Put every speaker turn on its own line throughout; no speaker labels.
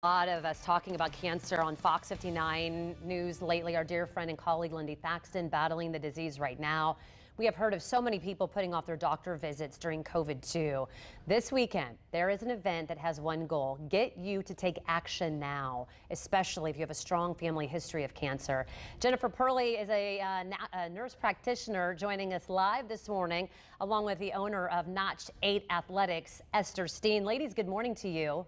A lot of us talking about cancer on Fox 59 News lately. Our dear friend and colleague Lindy Thaxton battling the disease right now. We have heard of so many people putting off their doctor visits during COVID too. This weekend, there is an event that has one goal: get you to take action now, especially if you have a strong family history of cancer. Jennifer Perley is a nurse practitioner joining us live this morning, along with the owner of Notch 8 Athletics, Esther Steen. Ladies, good morning to you.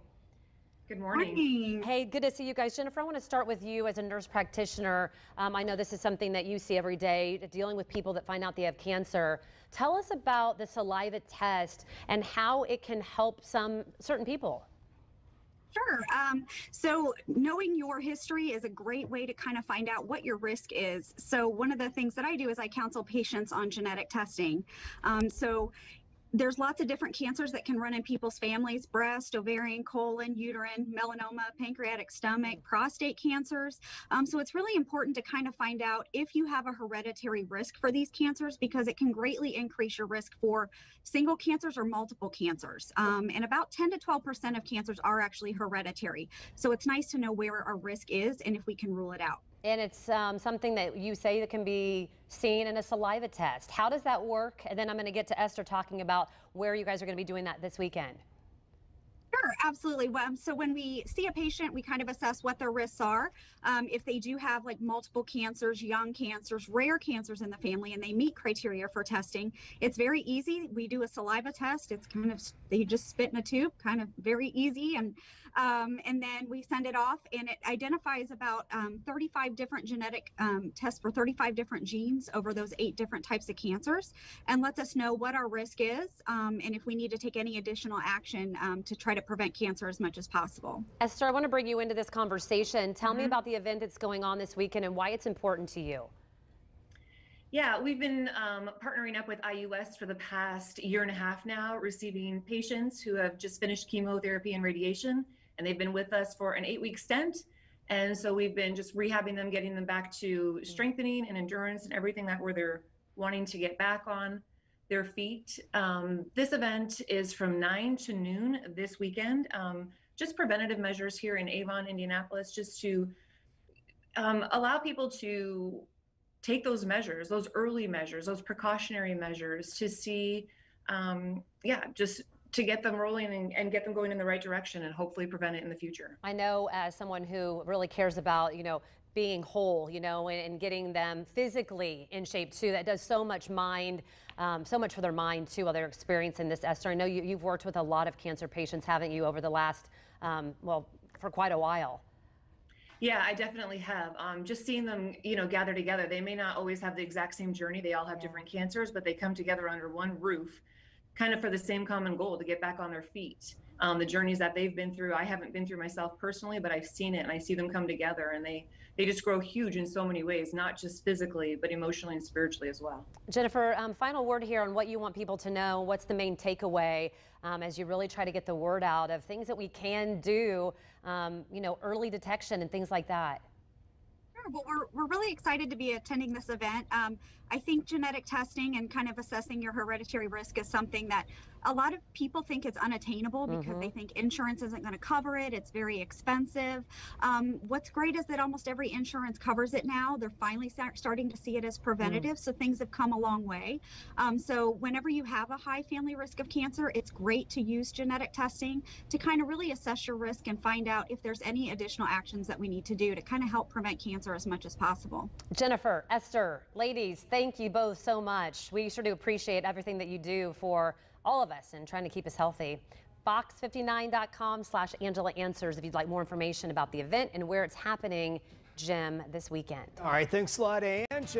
Good morning.
Hey, good to see you guys. Jennifer, I want to start with you as a nurse practitioner. I know this is something that you see every day, dealing with people that find out they have cancer. Tell us about the saliva test and how it can help certain people.
Sure. So knowing your history is a great way to kind of find out what your risk is. So one of the things that I do is I counsel patients on genetic testing. There's lots of different cancers that can run in people's families: breast, ovarian, colon, uterine, melanoma, pancreatic, stomach, prostate cancers. So it's really important to kind of find out if you have a hereditary risk for these cancers, because it can greatly increase your risk for single cancers or multiple cancers. And about 10 to 12% of cancers are actually hereditary. So it's nice to know where our risk is and if we can rule it out.
And it's something that you say that can be seen in a saliva test. How does that work? And then I'm going to get to Esther talking about where you guys are going to be doing that this weekend.
Sure, absolutely. So when we see a patient, we kind of assess what their risks are. If they do have like multiple cancers, young cancers, rare cancers in the family, and they meet criteria for testing, it's very easy. We do a saliva test. It's kind of, they just spit in a tube, kind of very easy. And then we send it off, and it identifies about 35 different genetic tests for 35 different genes over those 8 different types of cancers, and lets us know what our risk is, and if we need to take any additional action to try to prevent cancer as much as possible.
Esther, I want to bring you into this conversation. Tell me about the event that's going on this weekend and why it's important to you.
Yeah, we've been partnering up with IUS for the past year and a half now, receiving patients who have just finished chemotherapy and radiation, and they've been with us for an 8-week stint. And so we've been just rehabbing them, getting them back to strengthening and endurance and everything that they're wanting to get back on their feet. This event is from 9 to noon this weekend. Just preventative measures here in Avon, Indianapolis, just to allow people to take those measures, those early measures, those precautionary measures to see, just to get them rolling and get them going in the right direction and hopefully prevent it in the future.
I know, as someone who really cares about, being whole, and getting them physically in shape too, that does so much so much for their mind too while they're experiencing this. Esther, I know you've worked with a lot of cancer patients, haven't you, over the last, for quite a while?
Yeah, I definitely have. Just seeing them, gather together. They may not always have the exact same journey. They all have different cancers, but they come together under one roof, kind of for the same common goal: to get back on their feet. The journeys that they've been through, I haven't been through myself personally, but I've seen it, and I see them come together, and they just grow huge in so many ways, not just physically, but emotionally and spiritually as well.
Jennifer, final word here on what you want people to know. What's the main takeaway as you really try to get the word out of things that we can do, early detection and things like that?
Well, we're really excited to be attending this event. I think genetic testing and kind of assessing your hereditary risk is something that a lot of people think is unattainable because they think insurance isn't going to cover it. It's very expensive. What's great is that almost every insurance covers it now. They're finally starting to see it as preventative, so things have come a long way. So whenever you have a high family risk of cancer, it's great to use genetic testing to kind of really assess your risk and find out if there's any additional actions that we need to do to kind of help prevent cancer as much as possible.
Jennifer, Esther, ladies, thank you both so much. We sure do appreciate everything that you do for all of us and trying to keep us healthy. Fox59.com/Angela Answers if you'd like more information about the event and where it's happening, Jim, this weekend.
All right, thanks a lot, Ange.